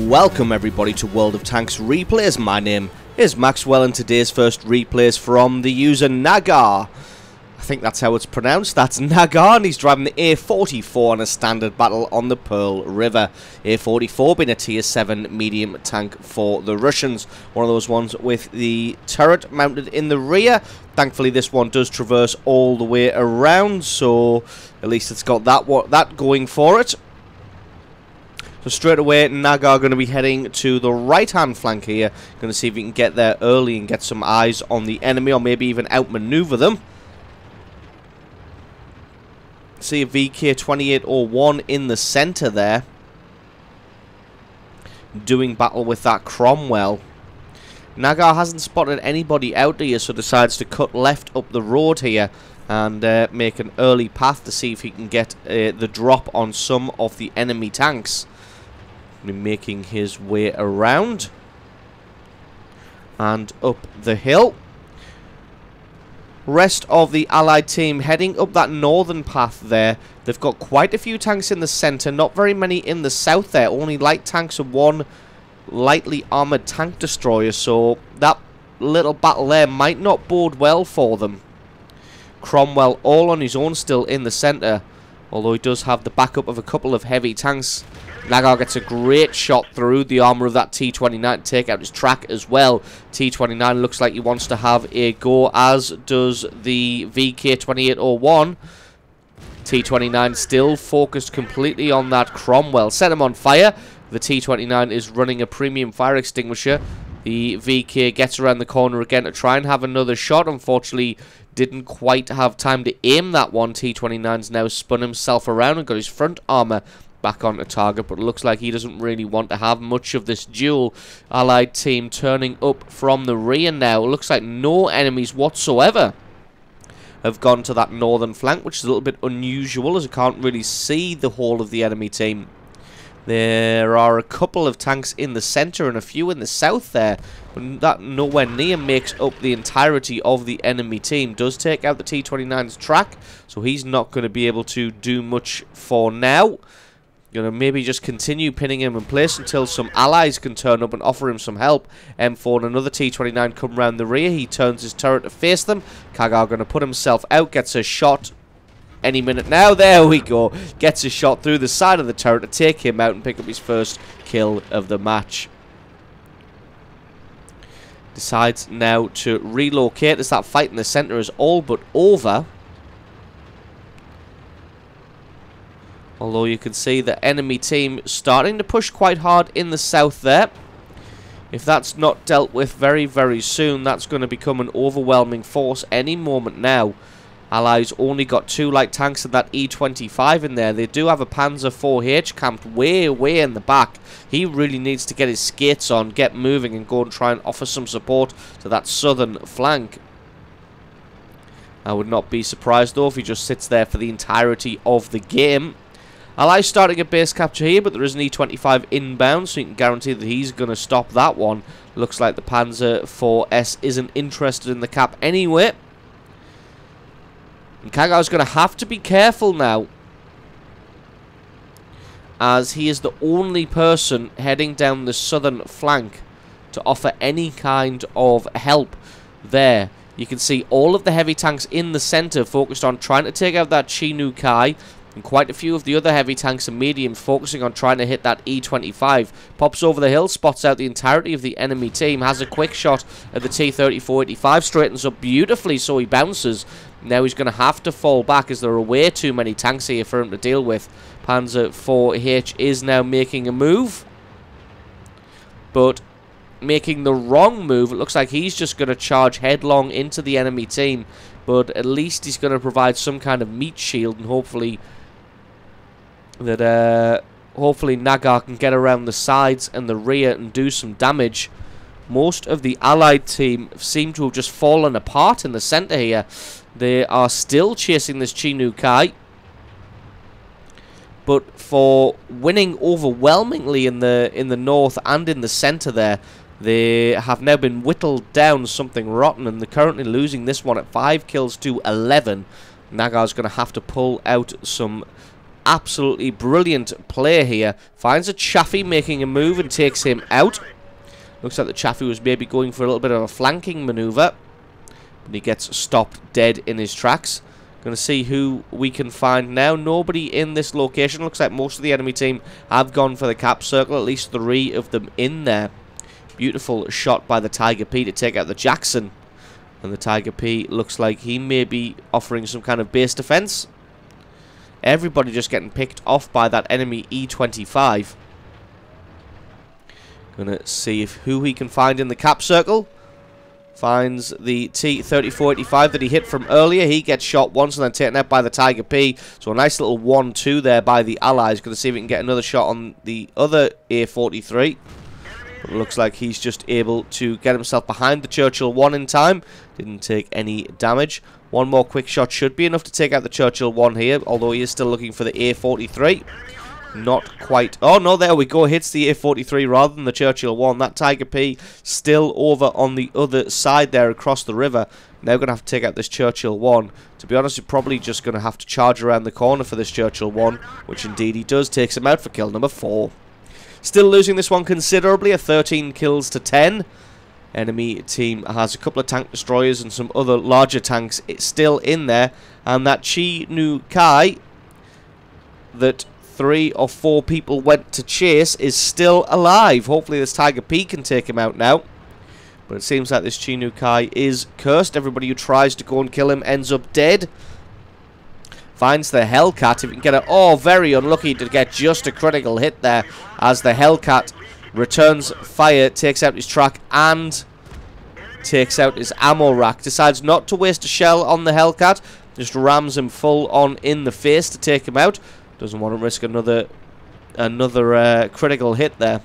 Welcome everybody to World of Tanks Replays. My name is Maxwell and today's first replays from the user Nagar. I think that's how it's pronounced. That's Nagar, and he's driving the A-44 on a standard battle on the Pearl River. A-44 being a tier 7 medium tank for the Russians. One of those ones with the turret mounted in the rear. Thankfully this one does traverse all the way around, so at least it's got that going for it. So straight away, Nagar going to be heading to the right-hand flank here. Going to see if he can get there early and get some eyes on the enemy, or maybe even outmaneuver them. See a VK-2801 in the centre there, doing battle with that Cromwell. Nagar hasn't spotted anybody out here, so decides to cut left up the road here and make an early path to see if he can get the drop on some of the enemy tanks. Making his way around and up the hill. Rest of the allied team heading up that northern path there. They've got quite a few tanks in the centre, not very many in the south there. Only light tanks and one lightly armoured tank destroyer, so that little battle there might not bode well for them. Cromwell all on his own still in the centre, although he does have the backup of a couple of heavy tanks. Nagar gets a great shot through the armour of that T-29 to take out his track as well. T-29 looks like he wants to have a go, as does the VK-2801. T-29 still focused completely on that Cromwell. Set him on fire. The T-29 is running a premium fire extinguisher. The VK gets around the corner again to try and have another shot. Unfortunately, didn't quite have time to aim that one. T-29's now spun himself around and got his front armour back onto target, but it looks like he doesn't really want to have much of this duel. Allied team turning up from the rear now. It looks like no enemies whatsoever have gone to that northern flank, which is a little bit unusual, as I can't really see the whole of the enemy team. There are a couple of tanks in the centre and a few in the south there, but that nowhere near makes up the entirety of the enemy team. Does take out the T-29's track, so he's not going to be able to do much for now. Gonna maybe just continue pinning him in place until some allies can turn up and offer him some help. M4 and another T-29 come round the rear. He turns his turret to face them. Kagar gonna put himself out, gets a shot any minute now. There we go. Gets a shot through the side of the turret to take him out and pick up his first kill of the match. Decides now to relocate as that fight in the centre is all but over. Although you can see the enemy team starting to push quite hard in the south there. If that's not dealt with very, very soon, that's going to become an overwhelming force any moment now. Allies only got 2 light tanks and that E-25 in there. They do have a Panzer 4H camped way, way in the back. He really needs to get his skates on, get moving, and go and try and offer some support to that southern flank. I would not be surprised, though, if he just sits there for the entirety of the game. Allies starting a base capture here, but there is an E-25 inbound, so you can guarantee that he's going to stop that one. Looks like the Panzer 4S isn't interested in the cap anyway. And Kagar's going to have to be careful now, as he is the only person heading down the southern flank to offer any kind of help there. You can see all of the heavy tanks in the centre focused on trying to take out that Chinook Kai, and quite a few of the other heavy tanks and mediums focusing on trying to hit that E-25. Pops over the hill, spots out the entirety of the enemy team, has a quick shot at the T-34-85, straightens up beautifully, so he bounces. Now he's going to have to fall back, as there are way too many tanks here for him to deal with. Panzer 4H is now making a move, but making the wrong move. It looks like he's just going to charge headlong into the enemy team, but at least he's going to provide some kind of meat shield, and hopefully Nagar can get around the sides and the rear and do some damage. Most of the allied team seem to have just fallen apart in the centre here. They are still chasing this Chinook Kai, but for winning overwhelmingly in the north and in the centre there, they have now been whittled down something rotten, and they're currently losing this one at 5 kills to 11. Nagar's going to have to pull out some absolutely brilliant play here. Finds a Chaffee making a move and takes him out. Looks like the Chaffee was maybe going for a little bit of a flanking maneuver, but he gets stopped dead in his tracks. Going to see who we can find now. Nobody in this location. Looks like most of the enemy team have gone for the cap circle. At least 3 of them in there. Beautiful shot by the Tiger P to take out the Jackson. And the Tiger P looks like he may be offering some kind of base defense. Everybody just getting picked off by that enemy E-25. Gonna see who he can find in the cap circle. Finds the T-34-85 that he hit from earlier. He gets shot once and then taken out by the Tiger P. So a nice little 1-2 there by the Allies. Gonna see if we can get another shot on the other A-43. But it looks like he's just able to get himself behind the Churchill 1 in time. Didn't take any damage. One more quick shot should be enough to take out the Churchill 1 here, although he is still looking for the A-43. Not quite. Oh, no, there we go. Hits the A-43 rather than the Churchill 1. That Tiger P still over on the other side there across the river. Now going to have to take out this Churchill 1. To be honest, you're probably just going to have to charge around the corner for this Churchill 1, which indeed he does. Takes him out for kill number 4. Still losing this one considerably, a 13 kills to 10. Enemy team has a couple of tank destroyers and some other larger tanks still in there. And that Chi Nu Kai that 3 or 4 people went to chase is still alive. Hopefully this Tiger P can take him out now. But it seems like this Chi Nu Kai is cursed. Everybody who tries to go and kill him ends up dead. Finds the Hellcat. If we can get it. Oh, very unlucky to get just a critical hit there. As the Hellcat returns fire, takes out his track and takes out his ammo rack. Decides not to waste a shell on the Hellcat. Just rams him full on in the face to take him out. Doesn't want to risk another critical hit there.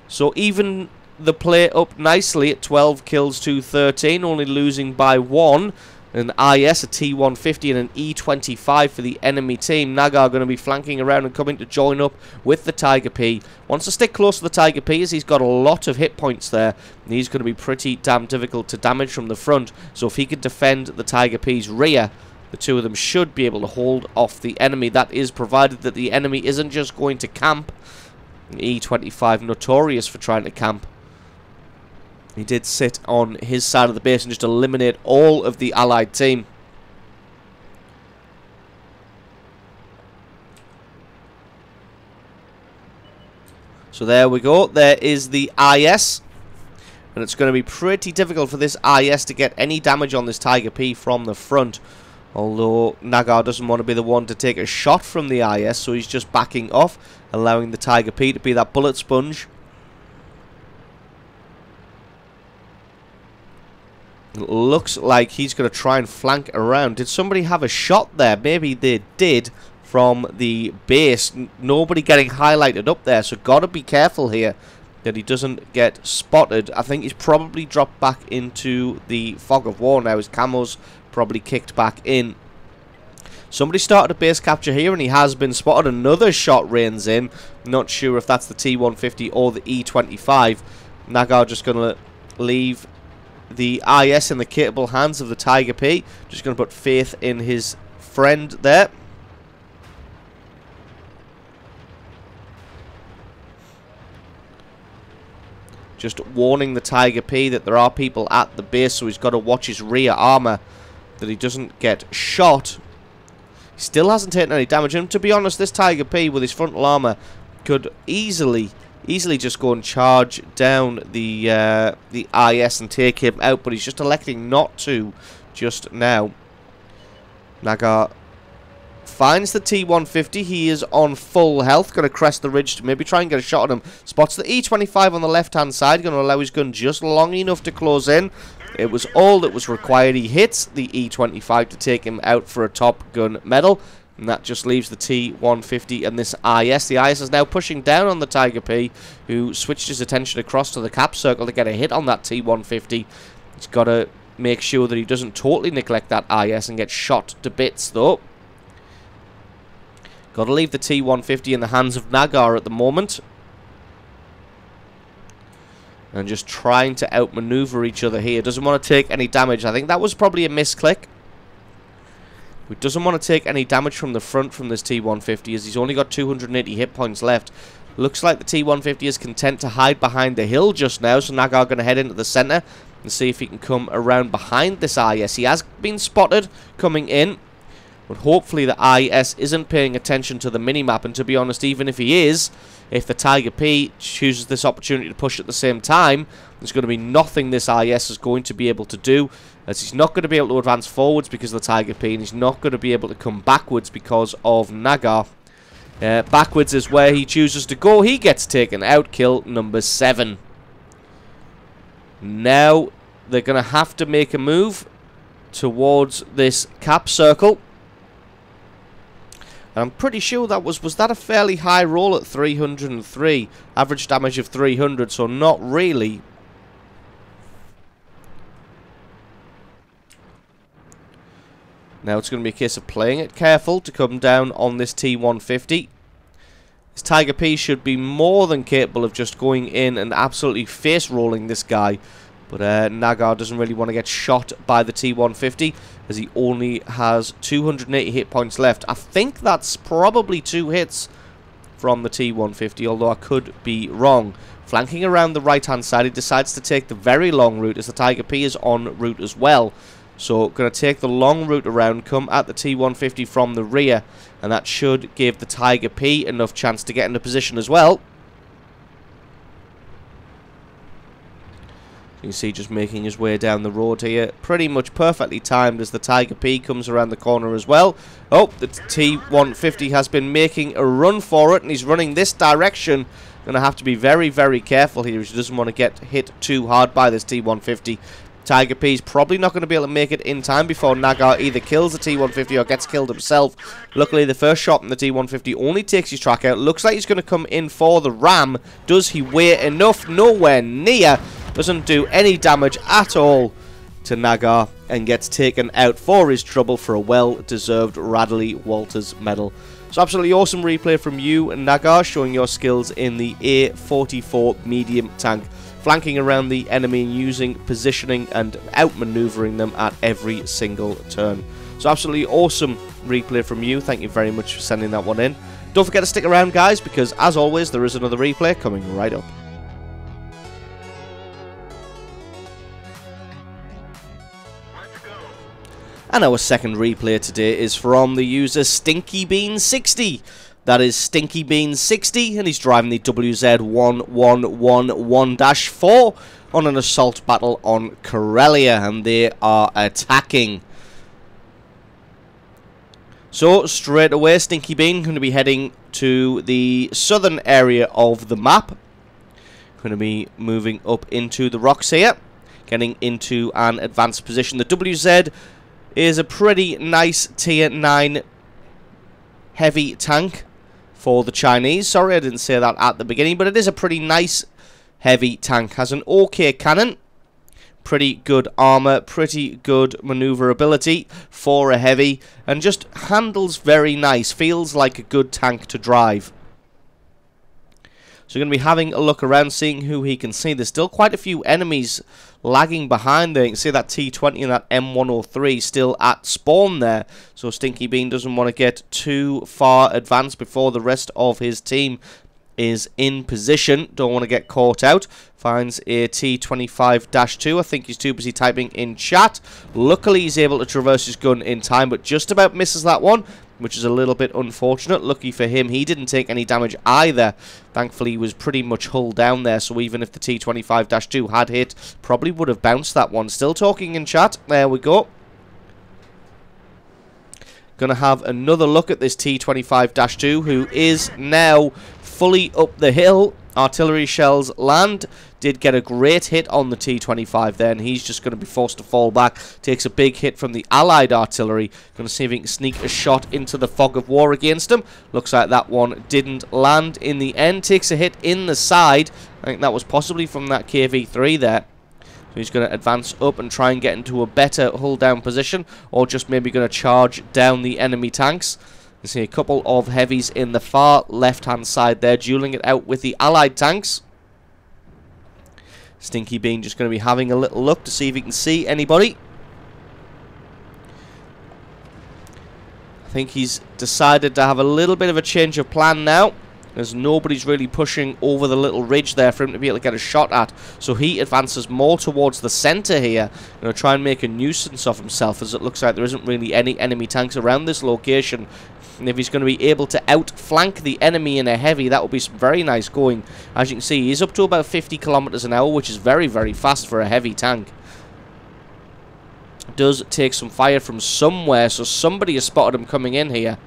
So even the play up nicely at 12 kills to 13, only losing by 1. An IS, a T-150 and an E-25 for the enemy team. Nagar going to be flanking around and coming to join up with the Tiger P. Wants to stick close to the Tiger P as he's got a lot of hit points there. And he's going to be pretty damn difficult to damage from the front. So if he could defend the Tiger P's rear, the two of them should be able to hold off the enemy. That is provided that the enemy isn't just going to camp. E-25 notorious for trying to camp. He did sit on his side of the base and just eliminate all of the allied team. So there we go. There is the IS. And it's going to be pretty difficult for this IS to get any damage on this Tiger P from the front. Although Nagar doesn't want to be the one to take a shot from the IS, so he's just backing off, allowing the Tiger P to be that bullet sponge. It looks like he's going to try and flank around. Did somebody have a shot there? Maybe they did from the base. Nobody getting highlighted up there, so got to be careful here that he doesn't get spotted. I think he's probably dropped back into the fog of war now. His camo's probably kicked back in. Somebody started a base capture here and he has been spotted. Another shot rains in. Not sure if that's the T-150 or the E-25. Nagar just going to leave the IS in the capable hands of the Tiger P. Just going to put faith in his friend there. Just warning the Tiger P that there are people at the base, so he's got to watch his rear armor, that he doesn't get shot. He still hasn't taken any damage, and to be honest, this Tiger P with his frontal armor could easily just go and charge down the IS and take him out, but he's just electing not to just now. Nagar finds the T-150. He is on full health. Going to crest the ridge to maybe try and get a shot at him. Spots the E-25 on the left-hand side. Going to allow his gun just long enough to close in. It was all that was required. He hits the E-25 to take him out for a Top Gun medal. And that just leaves the T-150 and this IS. The IS is now pushing down on the Tiger P, who switched his attention across to the cap circle to get a hit on that T-150. He's got to make sure that he doesn't totally neglect that IS and get shot to bits, though. Got to leave the T-150 in the hands of Nagar at the moment. And just trying to outmaneuver each other here. Doesn't want to take any damage. I think that was probably a misclick. He doesn't want to take any damage from the front from this T-150 as he's only got 280 hit points left. Looks like the T-150 is content to hide behind the hill just now, so Nagar going to head into the centre and see if he can come around behind this IS. He has been spotted coming in, but hopefully the IS isn't paying attention to the minimap, and to be honest, even if he is, if the Tiger P chooses this opportunity to push at the same time, there's going to be nothing this IS is going to be able to do, as he's not going to be able to advance forwards because of the Tiger P, and he's not going to be able to come backwards because of Nagar. Backwards is where he chooses to go. He gets taken out. Kill number 7. Now they're going to have to make a move towards this cap circle. And I'm pretty sure that was that a fairly high roll at 303. Average damage of 300, so not really. Now it's going to be a case of playing it careful to come down on this T-150. This Tiger P should be more than capable of just going in and absolutely face rolling this guy. But Nagar doesn't really want to get shot by the T-150 as he only has 280 hit points left. I think that's probably 2 hits from the T-150, although I could be wrong. Flanking around the right hand side, he decides to take the very long route as the Tiger P is en route as well. So going to take the long route around, come at the T-150 from the rear, and that should give the Tiger P enough chance to get into position as well. You can see just making his way down the road here, pretty much perfectly timed as the Tiger P comes around the corner as well. Oh, the T-150 has been making a run for it, and he's running this direction. Going to have to be very, very careful here as he doesn't want to get hit too hard by this T-150. Tiger P's probably not going to be able to make it in time before Nagar either kills the T-150 or gets killed himself. Luckily, the first shot from the T-150 only takes his track out. Looks like he's going to come in for the ram. Does he weigh enough? Nowhere near. Doesn't do any damage at all to Nagar and gets taken out for his trouble for a well-deserved Radley Walters medal. So absolutely awesome replay from you and Nagar, showing your skills in the A-44 medium tank, flanking around the enemy and using positioning and outmaneuvering them at every single turn. So absolutely awesome replay from you. Thank you very much for sending that one in. Don't forget to stick around, guys, because as always there is another replay coming right up. And our second replay today is from the user StinkyBean60. That is StinkyBean60, and he's driving the WZ-111-4 on an assault battle on Corellia, and they are attacking. So, straight away, Stinky Bean going to be heading to the southern area of the map. Going to be moving up into the rocks here, getting into an advanced position. The WZ is a pretty nice tier 9 heavy tank for the Chinese. Sorry I didn't say that at the beginning, but it is a pretty nice heavy tank. Has an OK cannon, pretty good armor, pretty good maneuverability for a heavy, and just handles very nice. Feels like a good tank to drive. So we're going to be having a look around, seeing who he can see. There's still quite a few enemies lagging behind there. You can see that T-20 and that M103 still at spawn there. So Stinky Bean doesn't want to get too far advanced before the rest of his team is in position. Don't want to get caught out. Finds a T-25-2. I think he's too busy typing in chat. Luckily, he's able to traverse his gun in time, but just about misses that one, which is a little bit unfortunate. Lucky for him, he didn't take any damage either. Thankfully, he was pretty much hulled down there, so even if the T-25-2 had hit, probably would have bounced that one. Still talking in chat. There we go. Gonna have another look at this T-25-2, who is now fully up the hill. Artillery shells land. Did get a great hit on the T-25 there, and he's just going to be forced to fall back. Takes a big hit from the Allied artillery. Going to see if he can sneak a shot into the fog of war against him. Looks like that one didn't land in the end. Takes a hit in the side. I think that was possibly from that KV-3 there. So he's going to advance up and try and get into a better hull down position, or just maybe going to charge down the enemy tanks. You see a couple of heavies in the far left-hand side there, dueling it out with the Allied tanks. Stinky Bean just going to be having a little look to see if he can see anybody. think he's decided to have a little bit of a change of plan now, as nobody's really pushing over the little ridge there for him to be able to get a shot at. So he advances more towards the centre here, going to try and make a nuisance of himself, as it looks like there isn't really any enemy tanks around this location. And if he's going to be able to outflank the enemy in a heavy, that will be some very nice going. As you can see, he's up to about 50 kilometers an hour, which is very, very fast for a heavy tank. Does take some fire from somewhere, so somebody has spotted him coming in here.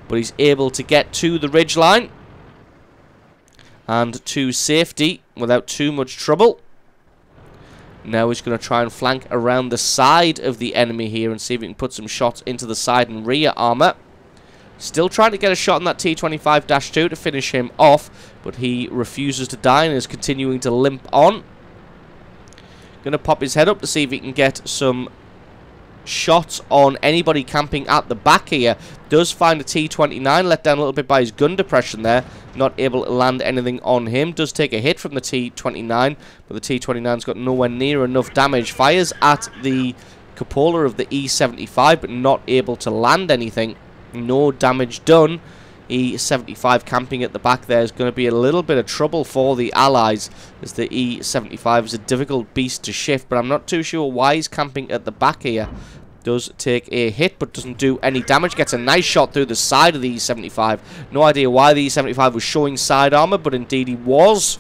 But he's able to get to the ridgeline and to safety without too much trouble. Now he's going to try and flank around the side of the enemy here and see if he can put some shots into the side and rear armor. Still trying to get a shot on that T-25-2 to finish him off, but he refuses to die and is continuing to limp on. Going to pop his head up to see if he can get some shots on anybody camping at the back here. Does find a T-29, let down a little bit by his gun depression there. Not able to land anything on him. Does take a hit from the T-29, but the T-29's got nowhere near enough damage. Fires at the cupola of the E-75, but not able to land anything. No damage done. E-75 camping at the back there is going to be a little bit of trouble for the Allies, as the E-75 is a difficult beast to shift, but I'm not too sure why he's camping at the back here. Does take a hit, but doesn't do any damage. Gets a nice shot through the side of the E-75. No idea why the E-75 was showing side armor, but indeed he was.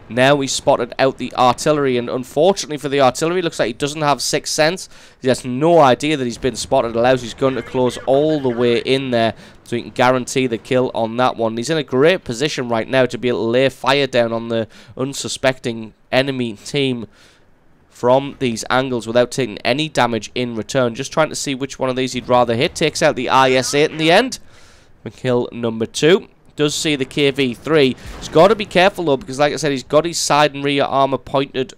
Now he's spotted out the artillery, and unfortunately for the artillery, looks like he doesn't have sixth sense. He has no idea that he's been spotted. Allows his gun to close all the way in there, so he can guarantee the kill on that one. He's in a great position right now to be able to lay fire down on the unsuspecting enemy team from these angles without taking any damage in return. Just trying to see which one of these he'd rather hit. Takes out the IS-8 in the end for kill number 2. Does see the KV-3. He's got to be careful though, because like I said, he's got his side and rear armor pointed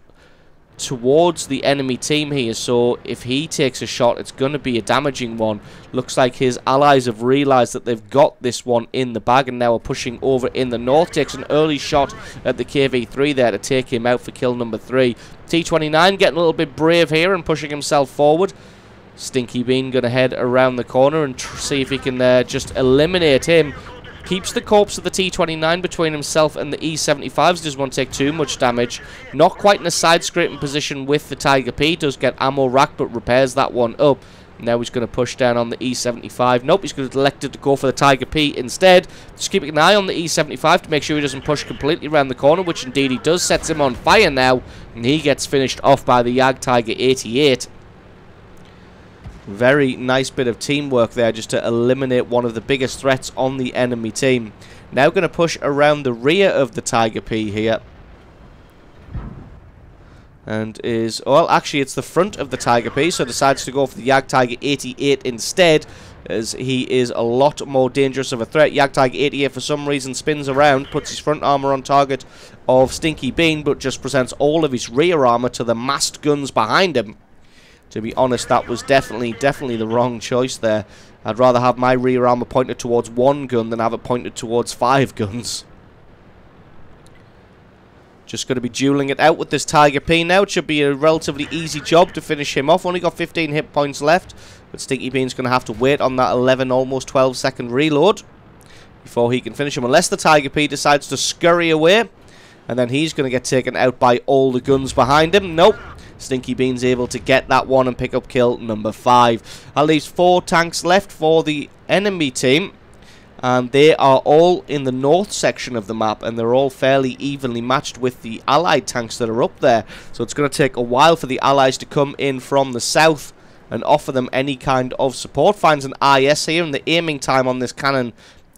towards the enemy team here, so if he takes a shot, it's going to be a damaging one. Looks like his allies have realized that they've got this one in the bag and now are pushing over in the north. Takes an early shot at the KV-3 there to take him out for kill number 3. T-29 getting a little bit brave here and pushing himself forward. Stinky Bean going to head around the corner and see if he can just eliminate him. Keeps the corpse of the T-29 between himself and the E-75s. Doesn't want to take too much damage. Not quite in a side-scraping position with the Tiger P. Does get ammo rack, but repairs that one up. Now he's going to push down on the E-75. Nope, he's going to elect to go for the Tiger P instead. Just keeping an eye on the E-75 to make sure he doesn't push completely around the corner, which indeed he does. Sets him on fire now, and he gets finished off by the Jagdtiger 88. Very nice bit of teamwork there just to eliminate one of the biggest threats on the enemy team. Now going to push around the rear of the Tiger P here. And is... well, actually it's the front of the Tiger P, so decides to go for the Jagdtiger 88 instead, as he is a lot more dangerous of a threat. Jagdtiger 88 for some reason spins around, puts his front armor on target of Stinky Bean, but just presents all of his rear armor to the massed guns behind him. To be honest, that was definitely the wrong choice there. I'd rather have my rear armor pointed towards one gun than have it pointed towards 5 guns. Just going to be dueling it out with this Tiger P now. It should be a relatively easy job to finish him off. Only got 15 hit points left, but Stinky Bean's going to have to wait on that 11, almost 12 second reload before he can finish him. Unless the Tiger P decides to scurry away, and then he's going to get taken out by all the guns behind him. Nope. Stinky Bean's able to get that one and pick up kill number 5. That leaves 4 tanks left for the enemy team, and they are all in the north section of the map, and they're all fairly evenly matched with the allied tanks that are up there. So it's going to take a while for the allies to come in from the south and offer them any kind of support. Finds an IS here, and the aiming time on this cannon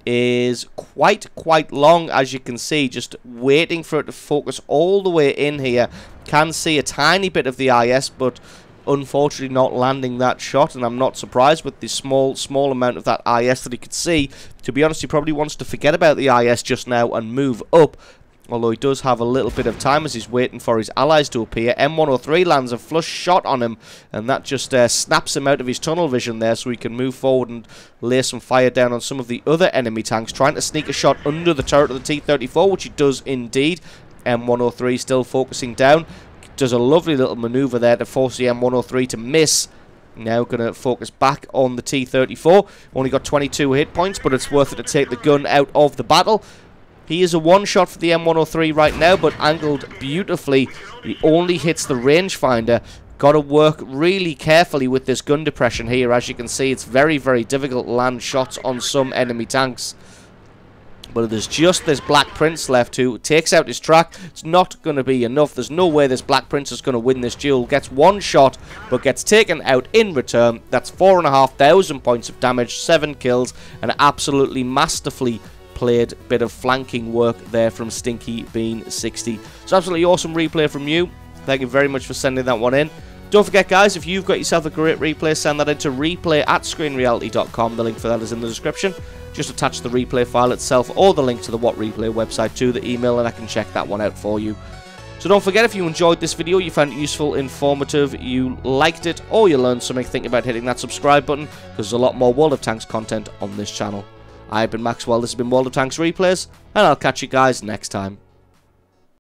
is quite long, as you can see. Just waiting for it to focus all the way in here. Can see a tiny bit of the IS, but unfortunately not landing that shot, and I'm not surprised with the small amount of that IS that he could see. To be honest, he probably wants to forget about the IS just now and move up, although he does have a little bit of time as he's waiting for his allies to appear. M103 lands a flush shot on him, and that just snaps him out of his tunnel vision there, so he can move forward and lay some fire down on some of the other enemy tanks, trying to sneak a shot under the turret of the T-34, which he does indeed. M103 still focusing down. Does a lovely little maneuver there to force the M103 to miss Now going to focus back on the T-34. Only got 22 hit points, but it's worth it to take the gun out of the battle. He is a one-shot for the M103 right now, but angled beautifully. He only hits the rangefinder. Got to work really carefully with this gun depression here. As you can see, it's very, very difficult to land shots on some enemy tanks. But there's just this Black Prince left who takes out his track. It's not going to be enough. There's no way this Black Prince is going to win this duel. Gets one shot, but gets taken out in return. That's 4,500 points of damage, 7 kills, and absolutely masterfully played bit of flanking work there from Stinky Bean 60. It's absolutely awesome replay from you. Thank you very much for sending that one in. Don't forget, guys, if you've got yourself a great replay, send that into replay@screenreality.com. The link for that is in the description. Just attach the replay file itself or the link to the What Replay website to the email, and I can check that one out for you. So don't forget, if you enjoyed this video, you found it useful, informative, you liked it, or you learned something, think about hitting that subscribe button, because there's a lot more World of Tanks content on this channel. I've been Maxwell, this has been World of Tanks Replays, and I'll catch you guys next time.